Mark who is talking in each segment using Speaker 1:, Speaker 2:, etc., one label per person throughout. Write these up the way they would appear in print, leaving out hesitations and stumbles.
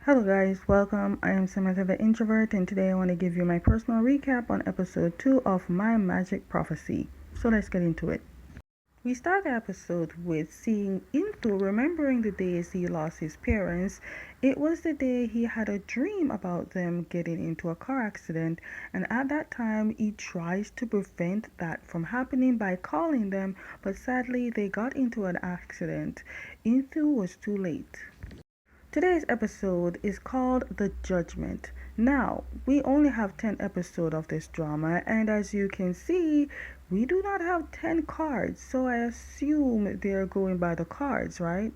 Speaker 1: Hello guys, welcome. I am Samantha the Introvert, and today I want to give you my personal recap on episode 2 of My Magic Prophecy. So let's get into it. We start the episode with seeing Intu remembering the days he lost his parents. It was the day he had a dream about them getting into a car accident, and at that time he tries to prevent that from happening by calling them, but sadly they got into an accident. Intu was too late. Today's episode is called The Judgment. Now, we only have 10 episodes of this drama, and as you can see, we do not have 10 cards, so I assume they're going by the cards, right?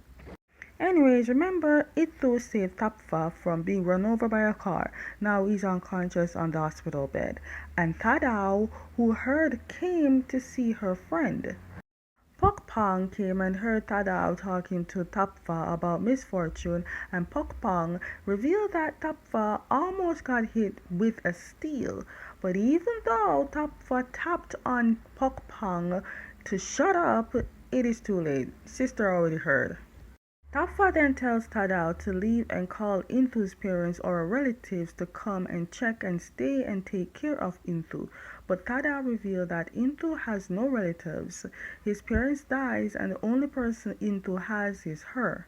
Speaker 1: Anyways, remember, Ithu saved Tapfa from being run over by a car. Now he's unconscious on the hospital bed. And Tadao, who heard, came to see her friend. Pokpong came and heard Tadao talking to Tapfa about misfortune, and Pokpong revealed that Tapfa almost got hit with a steel. But even though Tapfa tapped on Pokpong to shut up, it is too late. Sister already heard. Tafa then tells Tadao to leave and call Intu's parents or relatives to come and check and stay and take care of Intu. But Tadao revealed that Intu has no relatives. His parents dies and the only person Intu has is her.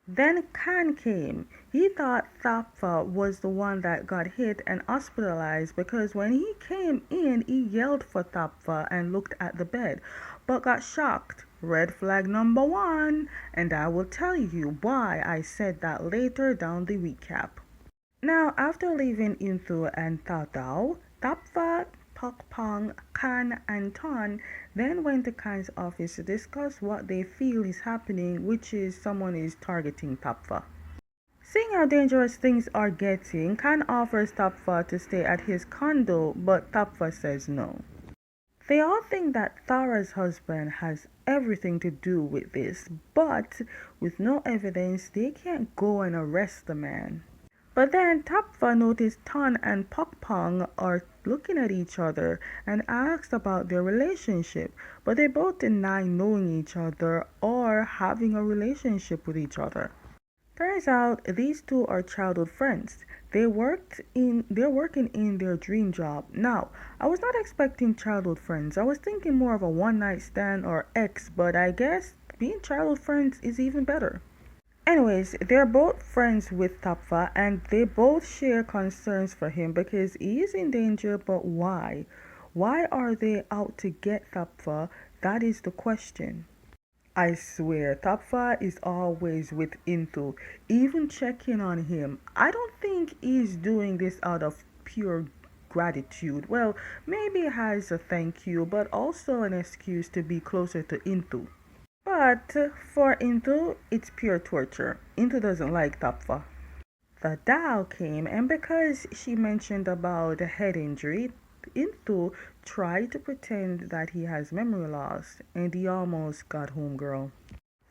Speaker 1: Then Khan came. He thought Thapfa was the one that got hit and hospitalized because when he came in, he yelled for Thapfa and looked at the bed, but got shocked. Red flag number one, and I will tell you why I said that later down the recap. Now, after leaving Intu and Tatao, Tapfa, Pokpong, Khan, and Ton then went to Khan's office to discuss what they feel is happening, which is someone is targeting Tapfa. Seeing how dangerous things are getting, Khan offers Tapfa to stay at his condo, but Tapfa says no. They all think that Tara's husband has everything to do with this, but with no evidence, they can't go and arrest the man. But then Tapfa noticed Ton and Pokpong are looking at each other and asked about their relationship, but they both deny knowing each other or having a relationship with each other. Turns out these two are childhood friends. They're working in their dream job. Now, I was not expecting childhood friends. I was thinking more of a one night stand or ex, but I guess being childhood friends is even better. Anyways, they're both friends with Tapfa and they both share concerns for him because he is in danger, but why? Why are they out to get Tapfa? That is the question. I swear, Tapfa is always with Intu, even checking on him. I don't think he's doing this out of pure gratitude. Well, maybe has a thank you, but also an excuse to be closer to Intu. But for Intu, it's pure torture. Intu doesn't like Tapfa. The Tao came, and because she mentioned about a head injury, Intu tried to pretend that he has memory loss, and he almost got home, girl.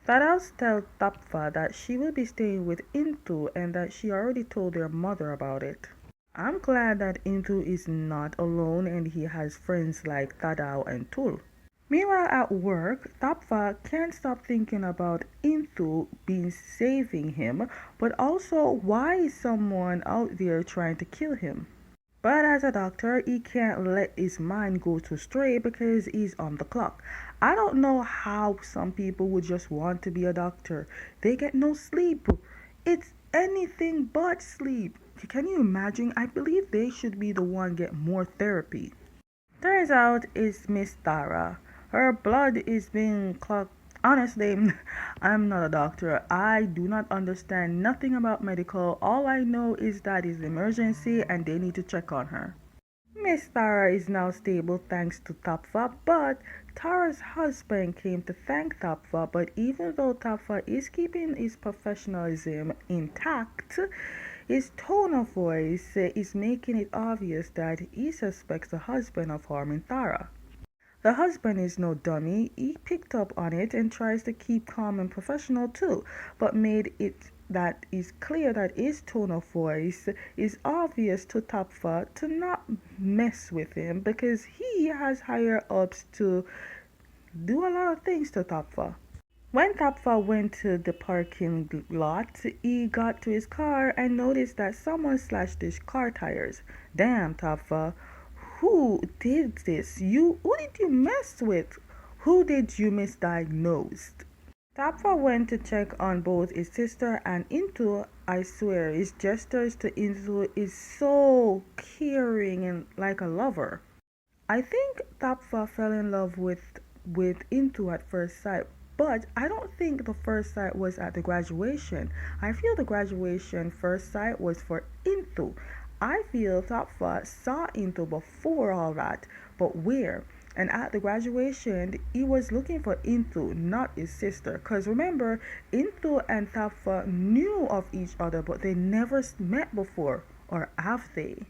Speaker 1: Tadaos tells Tapfa that she will be staying with Intu and that she already told their mother about it. I'm glad that Intu is not alone and he has friends like Tadao and Tul. Meanwhile, at work, Tapfa can't stop thinking about Intu being saving him, but also why is someone out there trying to kill him? But as a doctor, he can't let his mind go to stray because he's on the clock. I don't know how some people would just want to be a doctor. They get no sleep. It's anything but sleep. Can you imagine? I believe they should be the one get more therapy. Turns out it's Miss Tara. Her blood is being clogged. Honestly, I'm not a doctor. I do not understand nothing about medical. All I know is that it's emergency and they need to check on her. Miss Tara is now stable thanks to Tapfa, but Tara's husband came to thank Tapfa, but even though Tapfa is keeping his professionalism intact, his tone of voice is making it obvious that he suspects the husband of harming Tara. The husband is no dummy. He picked up on it and tries to keep calm and professional too, but made it that is clear that his tone of voice is obvious to Tapfa to not mess with him because he has higher ups to do a lot of things to Tapfa. When Tapfa went to the parking lot, he got to his car and noticed that someone slashed his car tires. Damn, Tapfa, who did this? Who did you mess with? Who did you misdiagnose? Tapfa went to check on both his sister and Intu. I swear, his gestures to Intu is so caring and like a lover. I think Tapfa fell in love with Intu at first sight, but I don't think the first sight was at the graduation. I feel the graduation first sight was for Intu. I feel Tapfa saw Intu before all that, but where? And at the graduation, he was looking for Intu, not his sister. Because remember, Intu and Tapfa knew of each other, but they never met before. Or have they?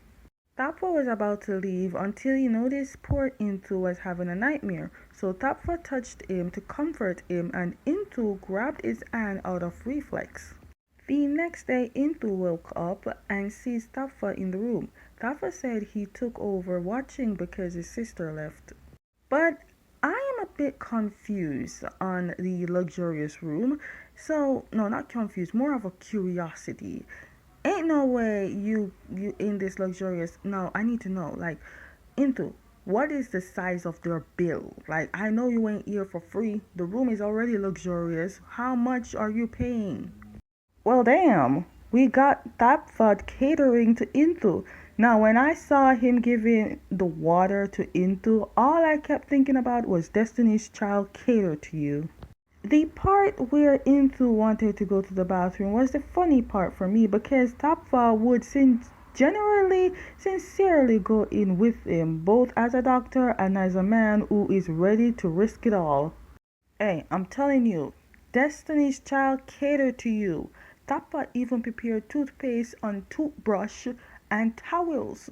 Speaker 1: Tapfa was about to leave until he noticed poor Intu was having a nightmare. So Tapfa touched him to comfort him, and Intu grabbed his hand out of reflex. The next day, Intu woke up and sees Tapfa in the room. Tapfa said he took over watching because his sister left. But I am a bit confused on the luxurious room. So, no, not confused, more of a curiosity. Ain't no way you in this luxurious. No, I need to know. Like, Intu, what is the size of their bill? Like, I know you ain't here for free. The room is already luxurious. How much are you paying? Well, damn, we got that thought catering to Intu. Now, when I saw him giving the water to Intu, all I kept thinking about was Destiny's Child cater to you. The part where Intu wanted to go to the bathroom was the funny part for me because Tapfa would generally sincerely go in with him, both as a doctor and as a man who is ready to risk it all. Hey, I'm telling you, Destiny's Child catered to you. Tappa even prepared toothpaste on toothbrush and towels.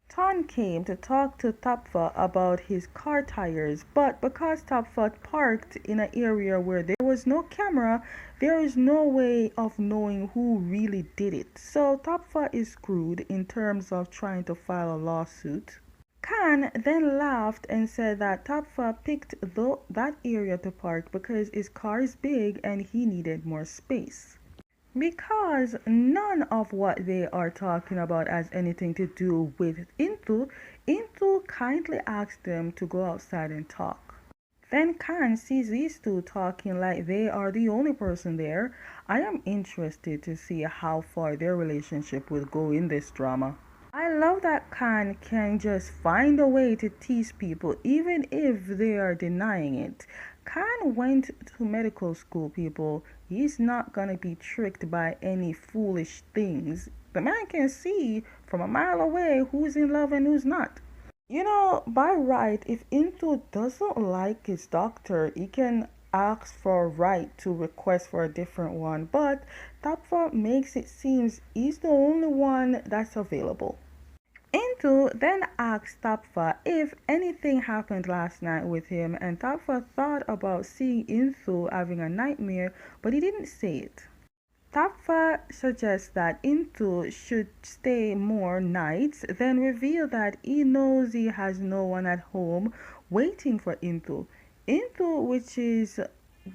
Speaker 1: Ton came to talk to Tapfa about his car tires, but because Tapfa parked in an area where there was no camera, there is no way of knowing who really did it. So Tapfa is screwed in terms of trying to file a lawsuit. Khan then laughed and said that Tapfa picked that area to park because his car is big and he needed more space. Because none of what they are talking about has anything to do with Intu, Intu kindly asked them to go outside and talk. Then Khan sees these two talking like they are the only person there. I am interested to see how far their relationship will go in this drama. I love that Khan can just find a way to tease people even if they are denying it. Khan went to medical school, people. He's not gonna be tricked by any foolish things. The man can see from a mile away who's in love and who's not. You know, by right, if Intu doesn't like his doctor, he can ask for a right to request for a different one. But Tapfa makes it seem he's the only one that's available. Intu then asked Tapfa if anything happened last night with him, and Tapfa thought about seeing Intu having a nightmare, but he didn't say it. Tapfa suggests that Intu should stay more nights, then reveal that he knows he has no one at home waiting for Intu. Intu, which is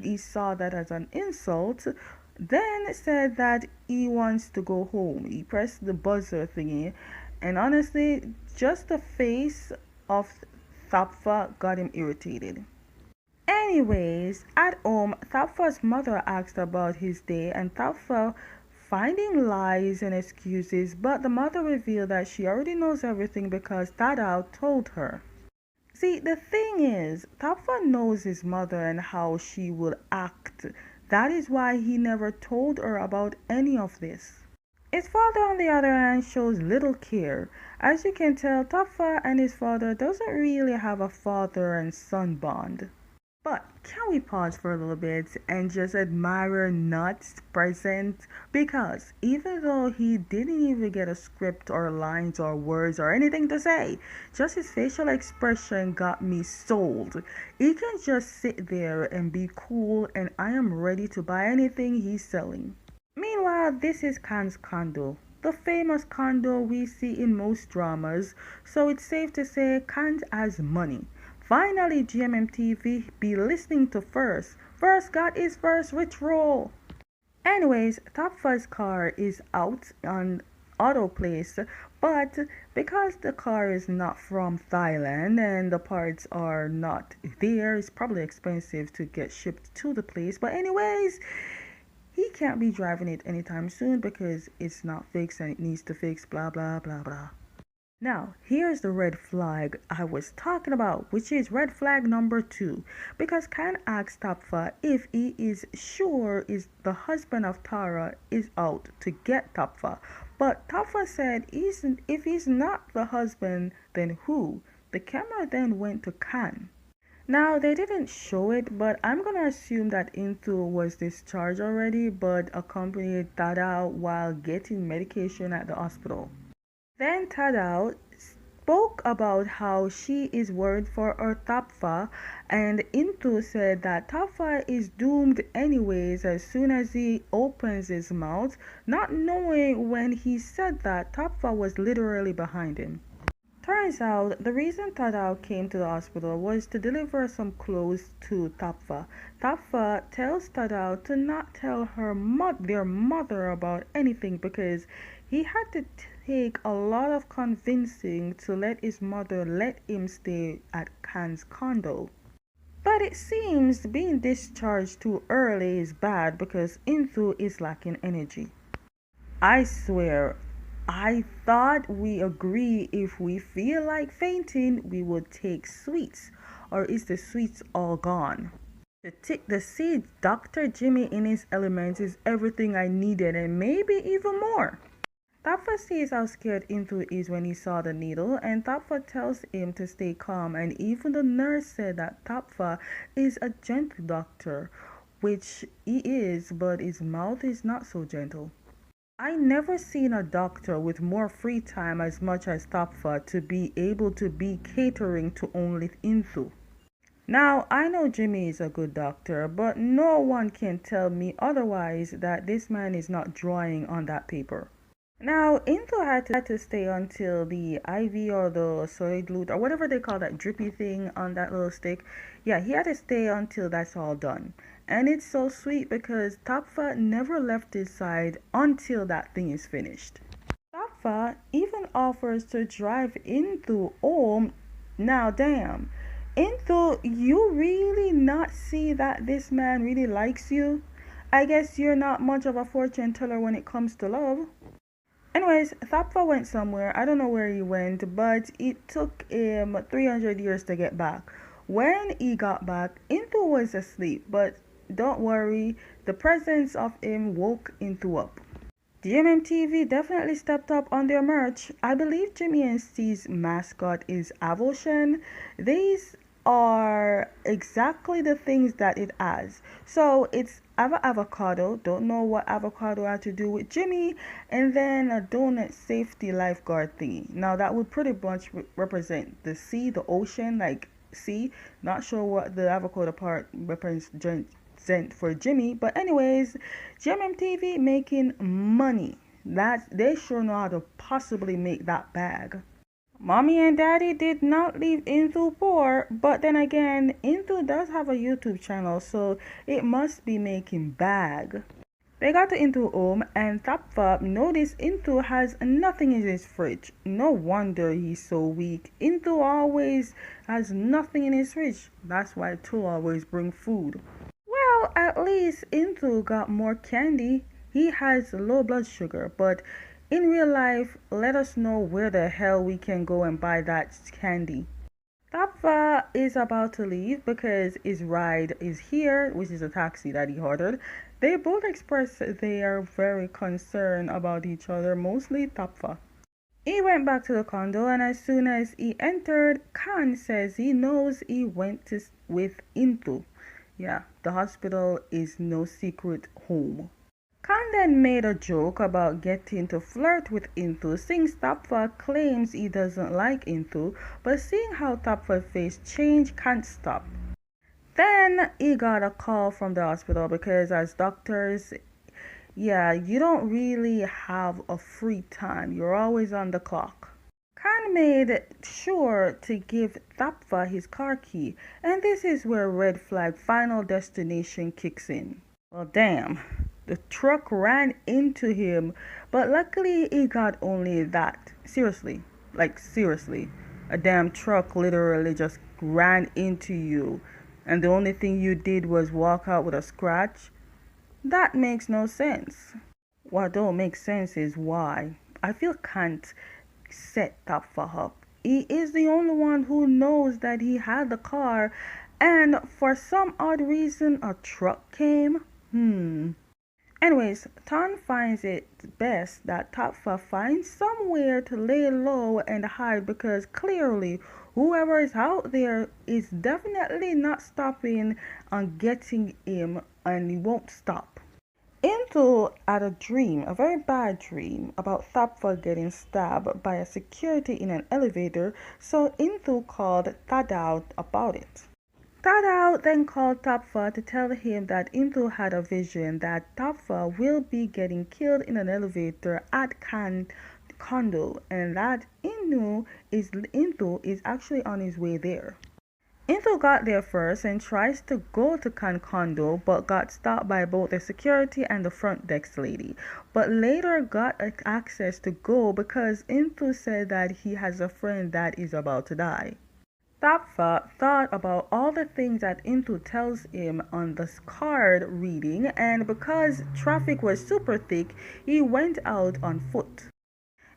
Speaker 1: he saw that as an insult, then said that he wants to go home. He pressed the buzzer thingy, and honestly, just the face of Tapfa got him irritated. Anyways, at home, Tapfa's mother asked about his day, and Tapfa finding lies and excuses, but the mother revealed that she already knows everything because Tadao told her. See, the thing is, Tapfa knows his mother and how she will act. That is why he never told her about any of this. His father, on the other hand, shows little care. As you can tell, Tapfa and his father doesn't really have a father and son bond. But can we pause for a little bit and just admire Nut's presence? Because even though he didn't even get a script or lines or words or anything to say, just his facial expression got me sold. He can just sit there and be cool, and I am ready to buy anything he's selling. Meanwhile, this is Khan's condo, the famous condo we see in most dramas, so it's safe to say Khan has money. Finally, GMM TV be listening to First got his first rich roll. Anyways, Tapfa's car is out on auto place, but because the car is not from Thailand and the parts are not there, it's probably expensive to get shipped to the place. But anyways, he can't be driving it anytime soon because it's not fixed and it needs to fix, blah blah blah blah. Now, here's the red flag I was talking about, which is red flag number 2. Because Khan asked Tapfa if he is sure is the husband of Tara is out to get Tapfa. But Tapfa said if he's not the husband, then who? The camera then went to Khan. Now, they didn't show it, but I'm gonna assume that Intu was discharged already, but accompanied Tada while getting medication at the hospital. Then Tadao spoke about how she is worried for her Tapfa, and Intu said that Tapfa is doomed anyways as soon as he opens his mouth, not knowing when he said that Tapfa was literally behind him. Turns out the reason Tadao came to the hospital was to deliver some clothes to Tapfa. Tapfa tells Tadao to not tell their mother about anything because he had to take a lot of convincing to let his mother let him stay at Khan's condo. But it seems being discharged too early is bad because Intu is lacking energy. I swear, I thought we agree if we feel like fainting, we would take sweets. Or is the sweets all gone? To see Dr. Jimmy in his element is everything I needed and maybe even more. Tapfa sees how scared Intu is when he saw the needle, and Tapfa tells him to stay calm, and even the nurse said that Tapfa is a gentle doctor, which he is, but his mouth is not so gentle. I never seen a doctor with more free time as much as Tapfa to be able to be catering to only Intu. Now, I know Jimmy is a good doctor, but no one can tell me otherwise that this man is not drawing on that paper. Now, Intu had to stay until the IV or the solid loot or whatever they call that drippy thing on that little stick. Yeah, he had to stay until that's all done. And it's so sweet because Tapfa never left his side until that thing is finished. Tapfa even offers to drive Intu home. Now, damn. Intu, you really not see that this man really likes you? I guess you're not much of a fortune teller when it comes to love. Anyways, Thapfa went somewhere. I don't know where he went, but it took him 300 years to get back. When he got back, Intu was asleep, but don't worry, the presence of him woke Intu up. GMMTV definitely stepped up on their merch. I believe Jimmy and Steve's mascot is Avoshen. These are exactly the things that it has. So it's avocado. Don't know what avocado had to do with Jimmy, and then a donut safety lifeguard thingy. Now that would pretty much represent the sea, the ocean, like sea. Not sure what the avocado part represents for Jimmy, but anyways, GMMTV making money. That they sure know how to possibly make that bag. Mommy and Daddy did not leave Intu poor, but then again, Intu does have a YouTube channel, so it must be making bag. They got to Intu home, and Tapfa noticed Intu has nothing in his fridge. No wonder he's so weak. Intu always has nothing in his fridge. That's why Tu always bring food. Well, at least Intu got more candy. He has low blood sugar, but in real life, let us know where the hell we can go and buy that candy. Tapfa is about to leave because his ride is here, which is a taxi that he ordered. They both express they are very concerned about each other, mostly Tapfa. He went back to the condo, and as soon as he entered, Khan says he knows he went with Intu. Yeah, the hospital is no secret home. Khan then made a joke about getting to flirt with Intu since Tapfa claims he doesn't like Intu, but seeing how Tapfa's face changed, can't stop. Then he got a call from the hospital because as doctors, yeah, you don't really have a free time. You're always on the clock. Khan made sure to give Tapfa his car key, and this is where red flag final destination kicks in. Well, damn, the truck ran into him, but luckily he got only that. Seriously, like seriously, a damn truck literally just ran into you, and the only thing you did was walk out with a scratch? That makes no sense. What don't make sense is why. I feel Kant set Tapfa up. He is the only one who knows that he had the car, and for some odd reason a truck came. Anyways, Tan finds it best that Tapfa finds somewhere to lay low and hide because clearly whoever is out there is definitely not stopping on getting him, and he won't stop. Intu had a dream, a very bad dream, about Tapfa getting stabbed by a security in an elevator, so Intu called Tadao about it. Tadao then called Tapfa to tell him that Intu had a vision that Tapfa will be getting killed in an elevator at Khan condo and that Intu is actually on his way there. Intu got there first and tries to go to Khan condo but got stopped by both the security and the front desk lady, but later got access to go because Intu said that he has a friend that is about to die. Tapfa thought about all the things that Intu tells him on the card reading, and because traffic was super thick, he went out on foot.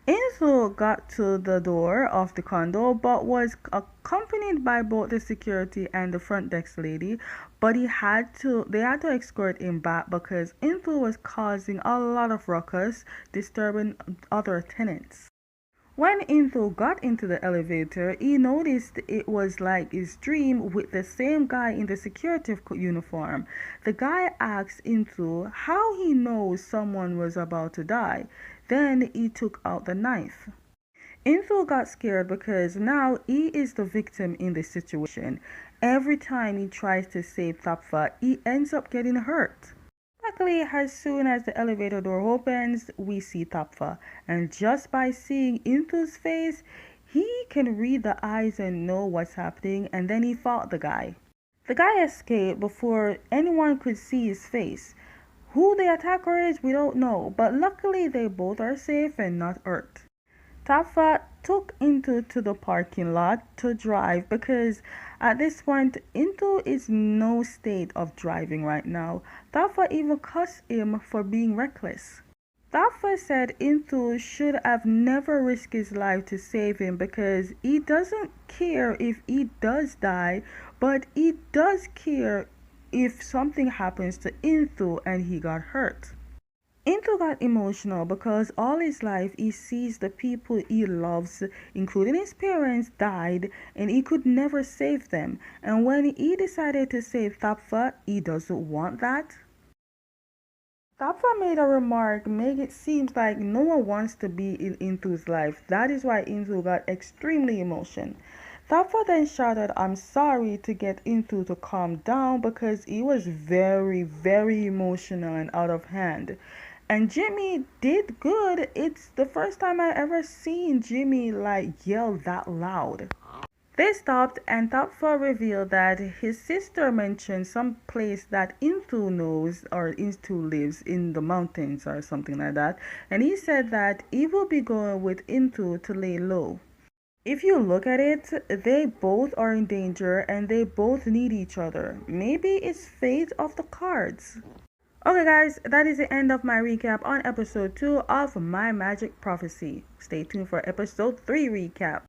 Speaker 1: Intu got to the door of the condo but was accompanied by both the security and the front desk lady, but they had to escort him back because Intu was causing a lot of ruckus, disturbing other tenants. When Intu got into the elevator, he noticed it was like his dream with the same guy in the security uniform. The guy asked Intu how he knows someone was about to die. Then he took out the knife. Intu got scared because now he is the victim in this situation. Every time he tries to save Tapfa, he ends up getting hurt. Luckily, as soon as the elevator door opens, we see Tapfa, and just by seeing Intu's face, he can read the eyes and know what's happening, and then he fought the guy. The guy escaped before anyone could see his face. Who the attacker is, we don't know, but luckily they both are safe and not hurt. Tapfa took Intu to the parking lot to drive because at this point Intu is no state of driving right now. Tapfa even cussed him for being reckless. Tapfa said Intu should have never risked his life to save him because he doesn't care if he does die, but he does care if something happens to Intu and he got hurt. Intu got emotional because all his life he sees the people he loves, including his parents, died and he could never save them. And when he decided to save Tapfa, he doesn't want that. Tapfa made a remark, make it seem like no one wants to be in Intu's life. That is why Intu got extremely emotional. Tapfa then shouted, "I'm sorry," to get Intu to calm down because he was very, very emotional and out of hand. And Jimmy did good. It's the first time I ever seen Jimmy like yell that loud. They stopped and Tapfa revealed that his sister mentioned some place that Intu knows or Intu lives in the mountains or something like that. And he said that he will be going with Intu to lay low. If you look at it, they both are in danger and they both need each other. Maybe it's fate of the cards. Okay guys, that is the end of my recap on episode 2 of My Magic Prophecy. Stay tuned for episode 3 recap.